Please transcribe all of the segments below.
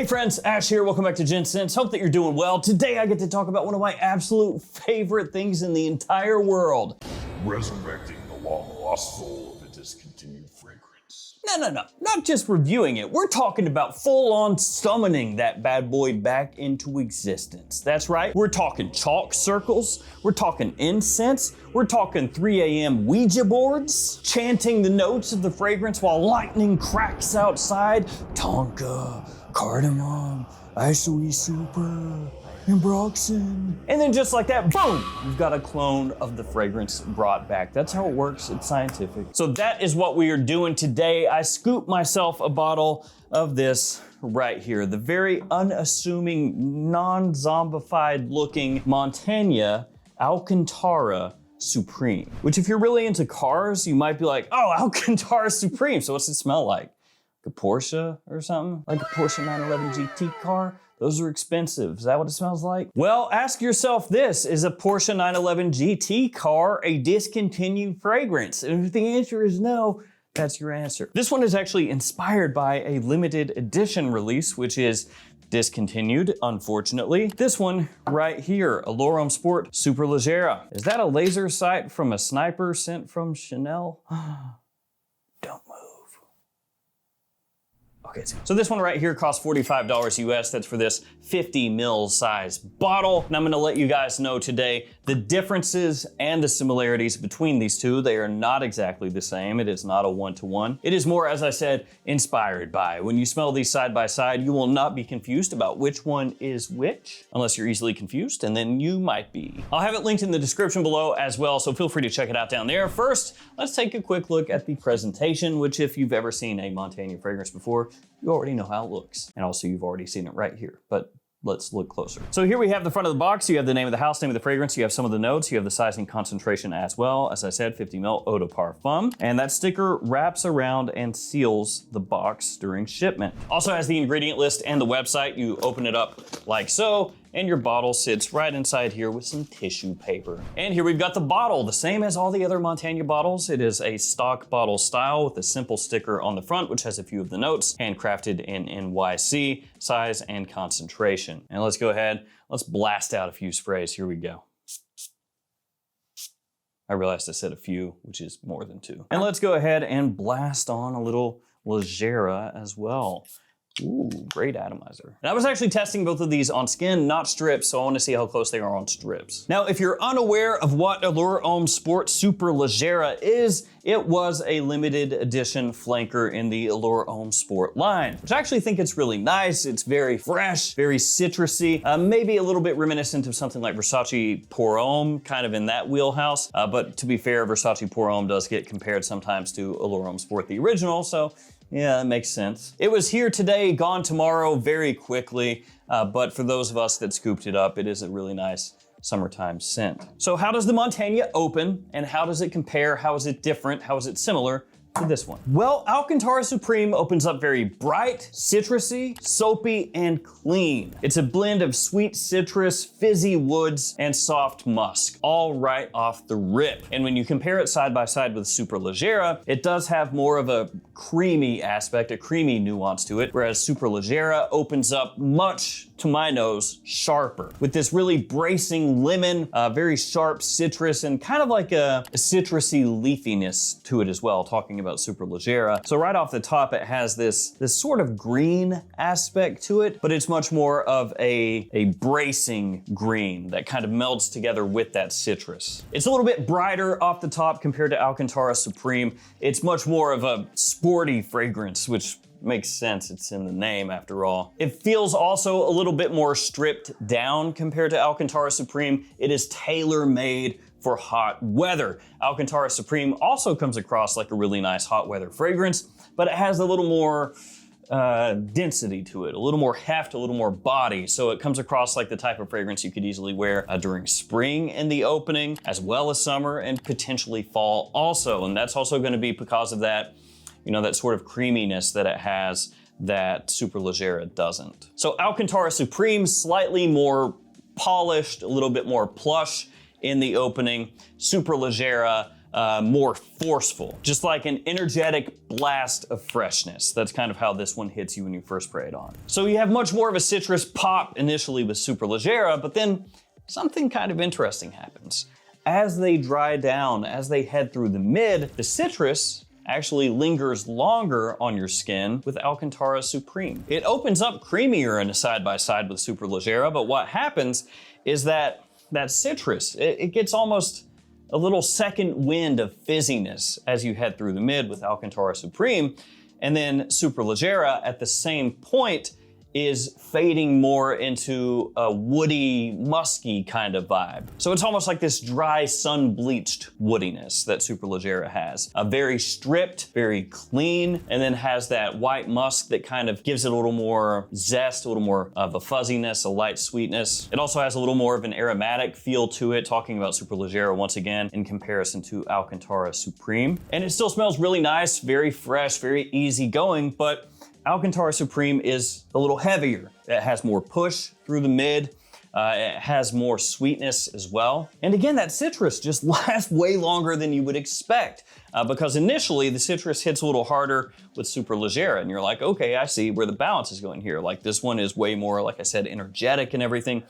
Hey friends, Ash here. Welcome back to Gents. Hope that you're doing well. Today I get to talk about one of my absolute favorite things in the entire world. Resurrecting the long-lost soul of a discontinued fragrance. No. Not just reviewing it. We're talking about full-on summoning that bad boy back into existence. That's right. We're talking chalk circles. We're talking incense. We're talking 3 a.m. Ouija boards. Chanting the notes of the fragrance while lightning cracks outside. Tonka, cardamom, Isoe Super, and Broxin. And then just like that, boom, you've got a clone of the fragrance brought back. That's how it works, it's scientific. So that is what we are doing today. I scooped myself a bottle of this right here, the very unassuming, non-zombified looking Montagne Alcantara Supreme. Which if you're really into cars, you might be like, oh, Alcantara Supreme, so what's it smell like? A Porsche or something? Like a Porsche 911 GT car? Those are expensive. Is that what it smells like? Well, ask yourself this, is a Porsche 911 GT car a discontinued fragrance? And if the answer is no, that's your answer. This one is actually inspired by a limited edition release, which is discontinued, unfortunately. This one right here, Allure Homme Sport Superleggera. Is that a laser sight from a sniper sent from Chanel? Don't move. Okay, so this one right here costs $45 US. That's for this 50 ml size bottle. And I'm gonna let you guys know today the differences and the similarities between these two. They are not exactly the same. It is not a one-to-one. It is more, as I said, inspired by. When you smell these side by side, you will not be confused about which one is which, unless you're easily confused, and then you might be. I'll have it linked in the description below as well, so feel free to check it out down there. First, let's take a quick look at the presentation, which if you've ever seen a Montagne fragrance before, you already know how it looks. And also you've already seen it right here, but let's look closer. So here we have the front of the box. You have the name of the house, name of the fragrance. You have some of the notes. You have the size and concentration as well. As I said, 50 ml eau de parfum. And that sticker wraps around and seals the box during shipment. Also has the ingredient list and the website. You open it up like so, and your bottle sits right inside here with some tissue paper. And here we've got the bottle, the same as all the other Montagne bottles. It is a stock bottle style with a simple sticker on the front, which has a few of the notes, handcrafted in NYC, size and concentration. And let's go ahead, let's blast out a few sprays. Here we go. I realized I said a few, which is more than two. And let's go ahead and blast on a little Leggera as well. Ooh, great atomizer. And I was actually testing both of these on skin, not strips, so I want to see how close they are on strips. Now, if you're unaware of what Allure Homme Sport Superleggera is, it was a limited edition flanker in the Allure Homme Sport line, which I actually think it's really nice. It's very fresh, very citrusy, maybe a little bit reminiscent of something like Versace Pour Homme, kind of in that wheelhouse. But to be fair, Versace Pour Homme does get compared sometimes to Allure Homme Sport, the original, so yeah, that makes sense. It was here today, gone tomorrow very quickly, but for those of us that scooped it up, it is a really nice summertime scent. So how does the Montagne open, and how does it compare? How is it different? How is it similar to this one? Well, Alcantara Supreme opens up very bright, citrusy, soapy, and clean. It's a blend of sweet citrus, fizzy woods, and soft musk, all right off the rip. And when you compare it side by side with Superleggera, it does have more of a creamy aspect, a creamy nuance to it, whereas Superleggera opens up much, to my nose, sharper, with this really bracing lemon, very sharp citrus, and kind of like a citrusy leafiness to it as well, talking about Superleggera. So right off the top, it has this sort of green aspect to it, but it's much more of a bracing green that kind of melds together with that citrus. It's a little bit brighter off the top compared to Alcantara Supreme. It's much more of a sporty fragrance, which makes sense, it's in the name after all. It feels also a little bit more stripped down compared to Alcantara Supreme. It is tailor-made for hot weather. Alcantara Supreme also comes across like a really nice hot weather fragrance, but it has a little more density to it, a little more heft, a little more body. So it comes across like the type of fragrance you could easily wear during spring in the opening, as well as summer and potentially fall also. And that's also gonna be because of that, you know, that sort of creaminess that it has that Superleggera doesn't. So Alcantara Supreme, slightly more polished, a little bit more plush in the opening. Superleggera, more forceful, just like an energetic blast of freshness. That's kind of how this one hits you when you first spray it on. So you have much more of a citrus pop initially with Superleggera, but then something kind of interesting happens. As they dry down, as they head through the mid, the citrus actually lingers longer on your skin with Alcantara Supreme. It opens up creamier in a side-by-side with Superleggera, but what happens is that citrus, it gets almost a little second wind of fizziness as you head through the mid with Alcantara Supreme, and then Superleggera at the same point is fading more into a woody, musky kind of vibe. So it's almost like this dry, sun-bleached woodiness that Superleggera has. A very stripped, very clean, and then has that white musk that kind of gives it a little more zest, a little more of a fuzziness, a light sweetness. It also has a little more of an aromatic feel to it, talking about Superleggera once again in comparison to Alcantara Supreme. And it still smells really nice, very fresh, very easygoing, but Alcantara Supreme is a little heavier. It has more push through the mid. It has more sweetness as well. And again, that citrus just lasts way longer than you would expect because initially the citrus hits a little harder with Superleggera and you're like, okay, I see where the balance is going here. Like this one is way more, like I said, energetic and everything.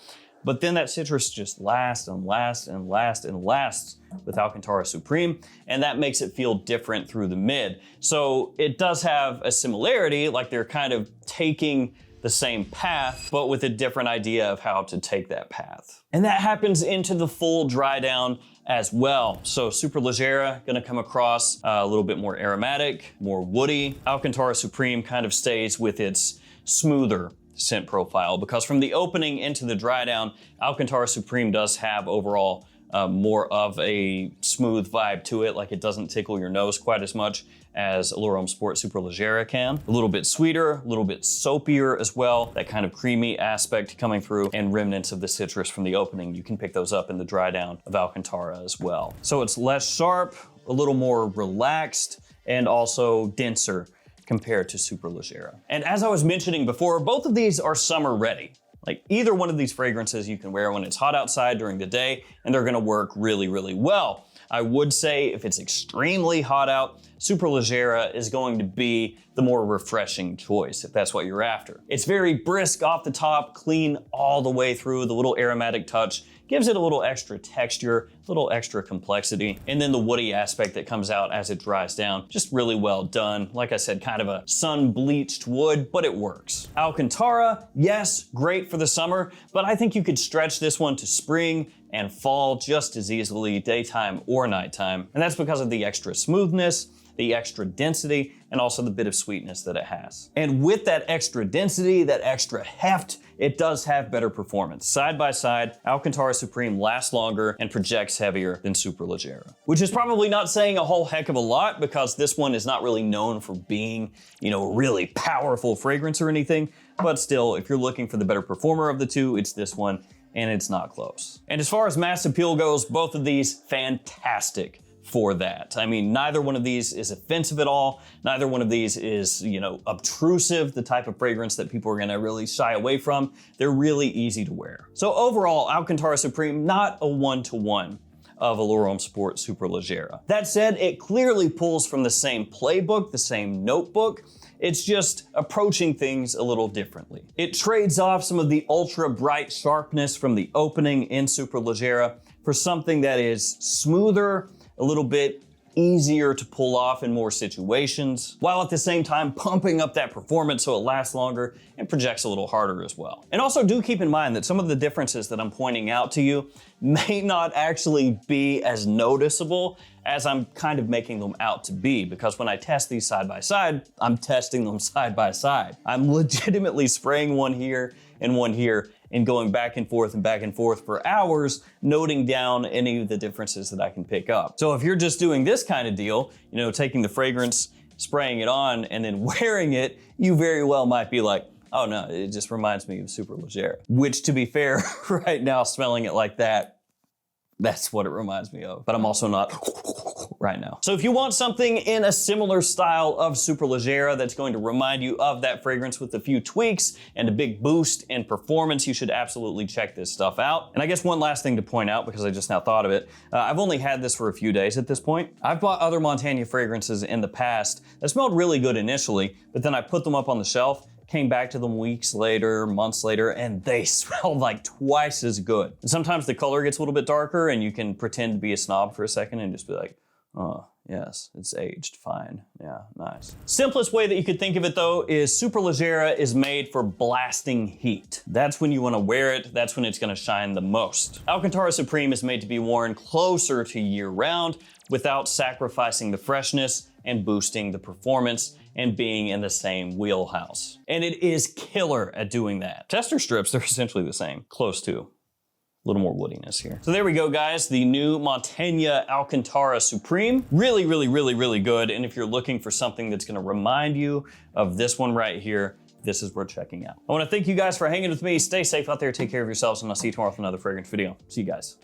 But then that citrus just lasts and lasts and lasts and lasts with Alcantara Supreme, and that makes it feel different through the mid. So it does have a similarity, like they're kind of taking the same path, but with a different idea of how to take that path. And that happens into the full dry down as well. So Superleggera gonna come across a little bit more aromatic, more woody. Alcantara Supreme kind of stays with its smoother scent profile because from the opening into the dry down, Alcantara Supreme does have overall more of a smooth vibe to it, like it doesn't tickle your nose quite as much as Allure Homme Sport Superleggera can. A little bit sweeter, a little bit soapier as well, that kind of creamy aspect coming through, and remnants of the citrus from the opening. You can pick those up in the dry down of Alcantara as well. So it's less sharp, a little more relaxed, and also denser compared to Superleggera. And as I was mentioning before, both of these are summer ready. Like either one of these fragrances you can wear when it's hot outside during the day, and they're gonna work really, really well. I would say if it's extremely hot out, Superleggera is going to be the more refreshing choice if that's what you're after. It's very brisk off the top, clean all the way through. The little aromatic touch gives it a little extra texture, a little extra complexity, and then the woody aspect that comes out as it dries down, just really well done. Like I said, kind of a sun-bleached wood, but it works. Alcantara, yes, great for the summer, but I think you could stretch this one to spring and fall just as easily, daytime or nighttime. And that's because of the extra smoothness, the extra density, and also the bit of sweetness that it has. And with that extra density, that extra heft, it does have better performance. Side by side, Alcantara Supreme lasts longer and projects heavier than Superleggera, which is probably not saying a whole heck of a lot because this one is not really known for being, a really powerful fragrance or anything, but still, if you're looking for the better performer of the two, it's this one, and it's not close. And as far as mass appeal goes, both of these, fantastic for that. I mean, neither one of these is offensive at all. Neither one of these is, obtrusive, the type of fragrance that people are gonna really shy away from. They're really easy to wear. So overall, Alcantara Supreme, not a one-to-one of Allure Homme Sport Superleggera. That said, it clearly pulls from the same playbook, the same notebook. It's just approaching things a little differently. It trades off some of the ultra bright sharpness from the opening in Superleggera for something that is smoother, a little bit easier to pull off in more situations, while at the same time pumping up that performance so it lasts longer and projects a little harder as well. And also do keep in mind that some of the differences that I'm pointing out to you may not actually be as noticeable as I'm kind of making them out to be, because when I test these side by side, I'm testing them side by side. I'm legitimately spraying one here and one here and going back and forth for hours, noting down any of the differences that I can pick up. So if you're just doing this kind of deal, taking the fragrance, spraying it on, and then wearing it, you very well might be like, oh no, it just reminds me of Superleggera. Which, to be fair, right now, smelling it like that, that's what it reminds me of. But I'm also not right now. So if you want something in a similar style of Superleggera that's going to remind you of that fragrance with a few tweaks and a big boost in performance, you should absolutely check this stuff out. And I guess one last thing to point out, because I just now thought of it, I've only had this for a few days at this point. I've bought other Montagne fragrances in the past that smelled really good initially, but then I put them up on the shelf, came back to them weeks later, months later, and they smelled like twice as good. And sometimes the color gets a little bit darker and you can pretend to be a snob for a second and just be like, oh, yes, it's aged fine. Yeah, nice. Simplest way that you could think of it though is Superleggera is made for blasting heat. That's when you want to wear it. That's when it's going to shine the most. Alcantara Supreme is made to be worn closer to year round without sacrificing the freshness and boosting the performance and being in the same wheelhouse. And it is killer at doing that. Tester strips, they're essentially the same, close to. A little more woodiness here. So there we go, guys. The new Montagne Alcantara Supreme. Really, really, really, really good. And if you're looking for something that's gonna remind you of this one right here, this is worth checking out. I wanna thank you guys for hanging with me. Stay safe out there, take care of yourselves, and I'll see you tomorrow with another fragrance video. See you guys.